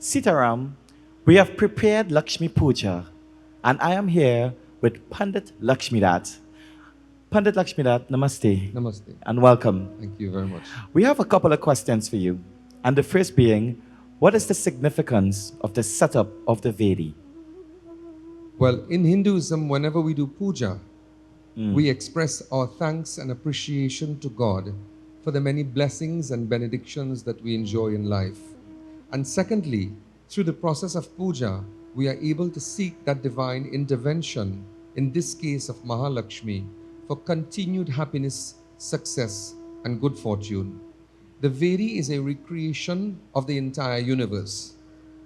Sitaram, we have prepared Lakshmi Puja, and I am here with Pandit Lakshmidat. Pandit Lakshmidat, namaste. Namaste. And welcome. Thank you very much. We have a couple of questions for you, and the first being, what is the significance of the setup of the Vedi? Well, in Hinduism, whenever we do puja, we express our thanks and appreciation to God for the many blessings and benedictions that we enjoy in life. And secondly, through the process of puja, we are able to seek that divine intervention, in this case of Mahalakshmi, for continued happiness, success, and good fortune. The Vedi is a recreation of the entire universe.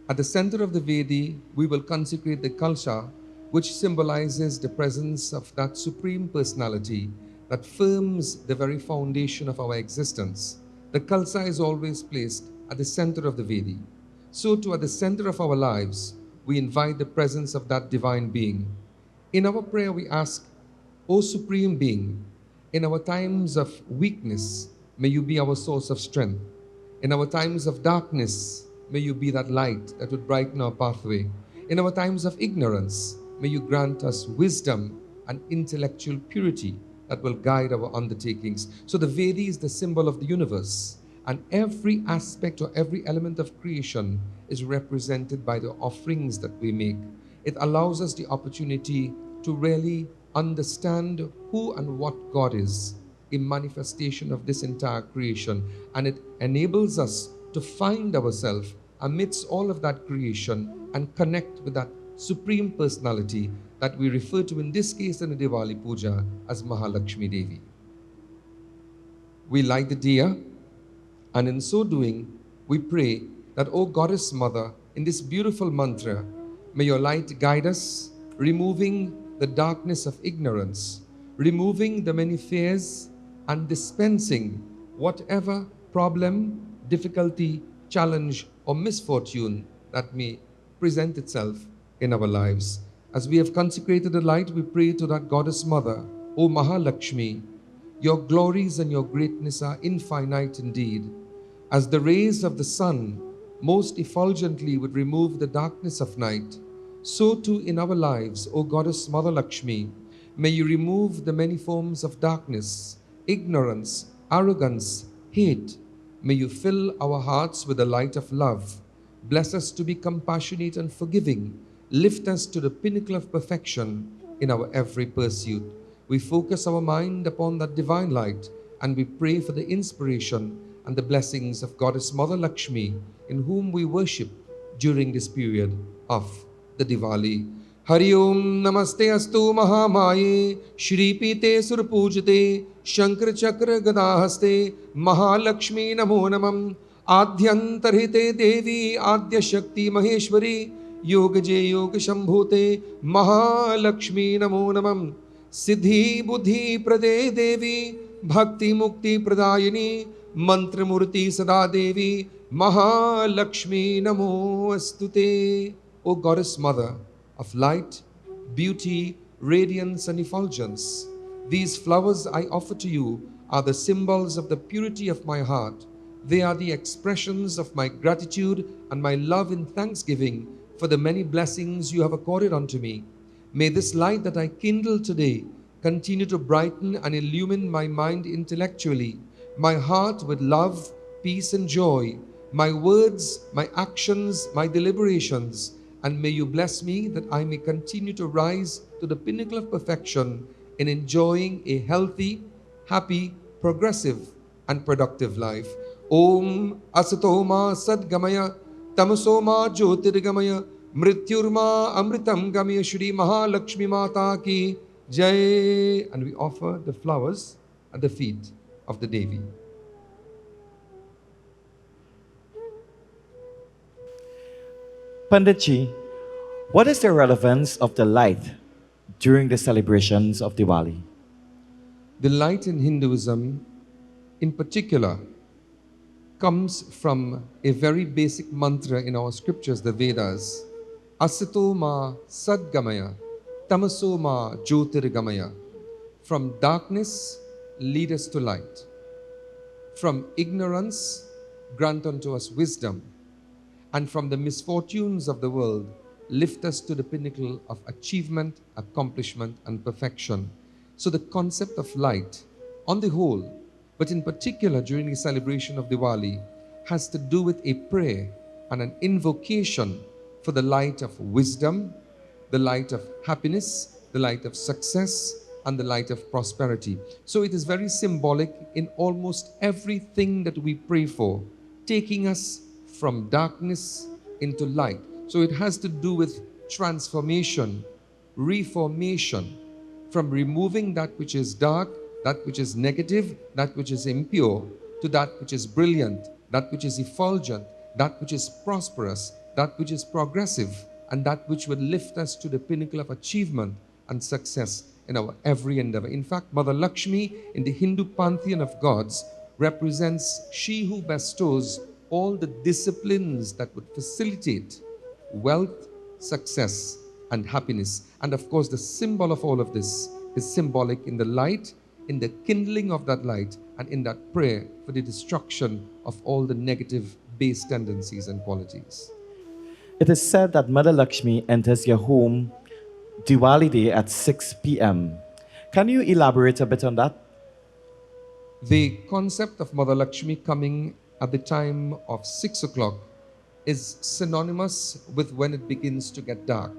At the center of the Vedi, we will consecrate the Kalsha, which symbolizes the presence of that Supreme Personality that firms the very foundation of our existence. The Kalsa is always placed at the center of the Vedi. So too, at the center of our lives, we invite the presence of that divine being. In our prayer, we ask, O Supreme Being, in our times of weakness, may you be our source of strength. In our times of darkness, may you be that light that would brighten our pathway. In our times of ignorance, may you grant us wisdom and intellectual purity that will guide our undertakings. So the Vedi is the symbol of the universe, and every aspect or every element of creation is represented by the offerings that we make. It allows us the opportunity to really understand who and what God is, a manifestation of this entire creation, and it enables us to find ourselves amidst all of that creation and connect with that Supreme Personality that we refer to in this case in the Diwali Puja as Mahalakshmi Devi. We light the diya, and in so doing, we pray that, O Goddess Mother, in this beautiful mantra, may your light guide us, removing the darkness of ignorance, removing the many fears, and dispensing whatever problem, difficulty, challenge, or misfortune that may present itself in our lives. As we have consecrated the light, we pray to that Goddess Mother, O Mahalakshmi, your glories and your greatness are infinite indeed. As the rays of the sun most effulgently would remove the darkness of night, so too in our lives, O Goddess Mother Lakshmi, may you remove the many forms of darkness, ignorance, arrogance, hate. May you fill our hearts with the light of love. Bless us to be compassionate and forgiving. Lift us to the pinnacle of perfection in our every pursuit. We focus our mind upon that divine light, and we pray for the inspiration and the blessings of Goddess Mother Lakshmi, in whom we worship during this period of the Diwali. Hari Om Namaste Astu Mahamaye Shri Pite Surpujate Shankar Chakra Gadahaste Mahalakshmi Namo Namam Adhyantarhite Devi Adya Shakti Maheshwari Yogaje Yoga Shambhute Mahalakshmi Namo Namam Siddhi Buddhi Prade Devi Bhakti Mukti Pradayini Mantra Murti Sada Devi Mahalakshmi Namo Astute. O Goddess Mother of light, beauty, radiance and effulgence, these flowers I offer to you are the symbols of the purity of my heart. They are the expressions of my gratitude and my love and thanksgiving for the many blessings you have accorded unto me. May this light that I kindle today continue to brighten and illumine my mind intellectually, my heart with love, peace and joy, my words, my actions, my deliberations, and may you bless me that I may continue to rise to the pinnacle of perfection in enjoying a healthy, happy, progressive and productive life. Om Asatoma Sadgamaya Tamasoma Jyotirgamaya Mrityurma Amritam Gamaya Shri Mahalakshmi Mata Ki Jai. And we offer the flowers at the feet of the Devi. Panditji, what is the relevance of the light during the celebrations of Diwali? The light in Hinduism, in particular, comes from a very basic mantra in our scriptures, the Vedas. Asito ma sadgamaya, tamaso ma jyotirgamaya. From darkness, lead us to light. From ignorance, grant unto us wisdom. And from the misfortunes of the world, lift us to the pinnacle of achievement, accomplishment, and perfection. So the concept of light, on the whole, but in particular during the celebration of Diwali, has to do with a prayer and an invocation for the light of wisdom, the light of happiness, the light of success, and the light of prosperity. So it is very symbolic in almost everything that we pray for, taking us from darkness into light. So it has to do with transformation, reformation, from removing that which is dark, that which is negative, that which is impure, to that which is brilliant, that which is effulgent, that which is prosperous, that which is progressive, and that which will lift us to the pinnacle of achievement and success in our every endeavor. In fact, Mother Lakshmi in the Hindu pantheon of gods represents she who bestows all the disciplines that would facilitate wealth, success, and happiness. And of course, the symbol of all of this is symbolic in the light, in the kindling of that light, and in that prayer for the destruction of all the negative base tendencies and qualities. It is said that Mother Lakshmi enters your home Diwali day at 6 p.m. Can you elaborate a bit on that? The concept of Mother Lakshmi coming at the time of 6 o'clock is synonymous with when it begins to get dark.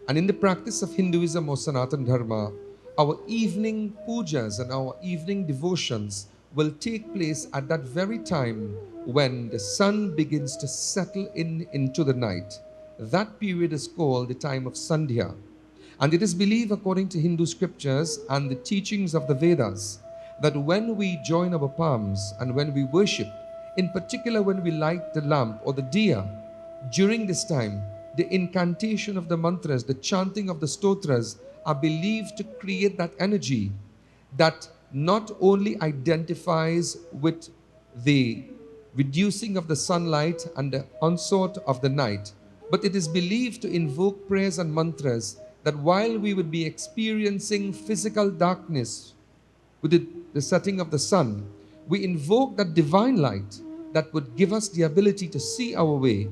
And in the practice of Hinduism or Sanatana Dharma, our evening pujas and our evening devotions will take place at that very time when the sun begins to settle into the night. That period is called the time of Sandhya. And it is believed, according to Hindu scriptures and the teachings of the Vedas, that when we join our palms and when we worship, in particular when we light the lamp or the diya, during this time, the incantation of the mantras, the chanting of the stotras are believed to create that energy that not only identifies with the reducing of the sunlight and the onslaught of the night, but it is believed to invoke prayers and mantras that while we would be experiencing physical darkness with the setting of the sun, we invoke that divine light that would give us the ability to see our way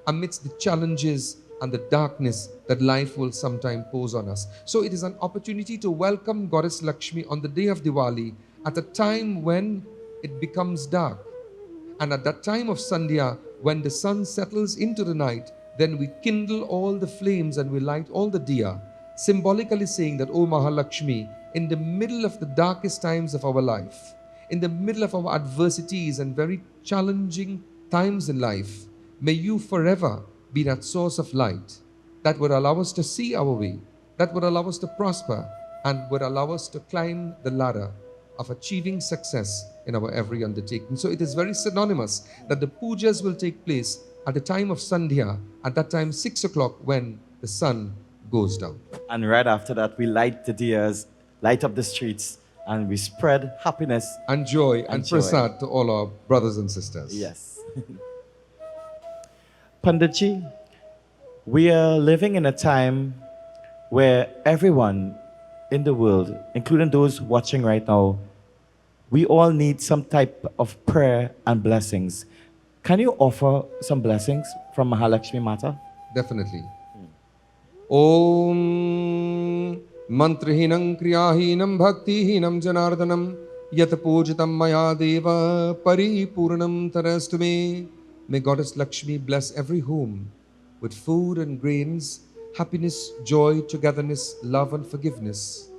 amidst the challenges and the darkness that life will sometime pose on us. So it is an opportunity to welcome Goddess Lakshmi on the day of Diwali at a time when it becomes dark. And at that time of Sandhya, when the sun settles into the night, then we kindle all the flames and we light all the diya, symbolically saying that, O Mahalakshmi, in the middle of the darkest times of our life, in the middle of our adversities and very challenging times in life, may you forever be that source of light that would allow us to see our way, that would allow us to prosper, and would allow us to climb the ladder of achieving success in our every undertaking. So it is very synonymous that the pujas will take place at the time of Sandhya, at that time 6 o'clock when the sun goes down. And right after that, we light the diyas, light up the streets, and we spread happiness And joy and joy. prasad to all our brothers and sisters. Yes. Panditji, we are living in a time where everyone in the world, including those watching right now, we all need some type of prayer and blessings. Can you offer some blessings from Mahalakshmi Mata? Definitely. Om Mantrahinam Kriyahinam Bhaktihinam Janardanam Yat Pujitam Maya Deva Paripurnam Tarastume. May Goddess Lakshmi bless every home with food and grains, happiness, joy, togetherness, love and forgiveness.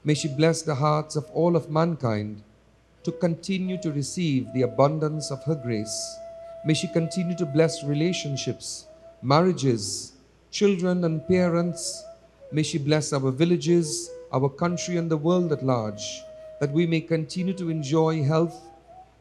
May she bless the hearts of all of mankind to continue to receive the abundance of her grace. May she continue to bless relationships, marriages, children and parents. May she bless our villages, our country and the world at large, that we may continue to enjoy health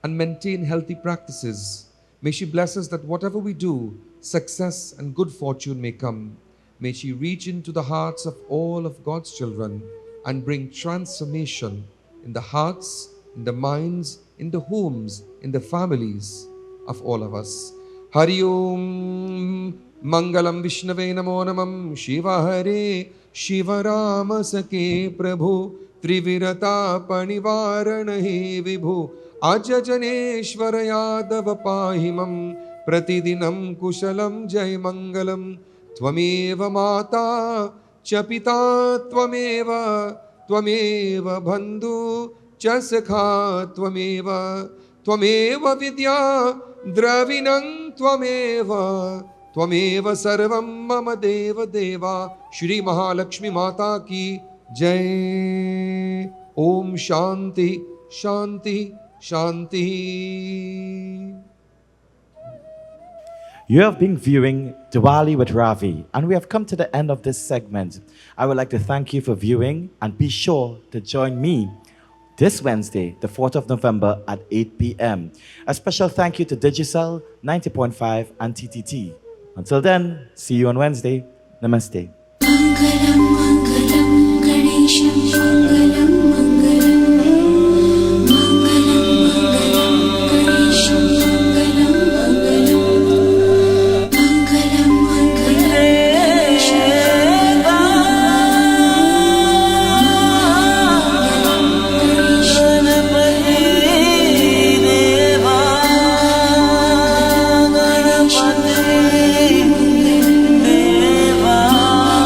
and maintain healthy practices. May she bless us that whatever we do success and good fortune may come. May she reach into the hearts of all of God's children and bring transformation in the hearts, in the minds, in the homes, in the families of all of us. Hari Om Mangalam Vishnave Namo Namam Shiva Hare Shiva Rama Sake Prabhu Trivirata Panivarana He Vibhu Ajajaneshwara Yadav Pahimam Pratidinam Kushalam Jai Mangalam Tvameva Mata Chapita Tvameva Tvameva Bandhu Chasakha Tvameva Tvameva Vidya Dravinam Tvameva Tvameva Sarvam Mama Deva Deva Shri Mahalakshmi Mata Ki Jai. Om Shanti Shanti Shanti. You have been viewing Diwali with Ravi, and we have come to the end of this segment. I would like to thank you for viewing, and be sure to join me this Wednesday, the 4th of November at 8 p.m. A special thank you to Digicel, 90.5 and TTT. Until then, see you on Wednesday. Namaste. Mangalam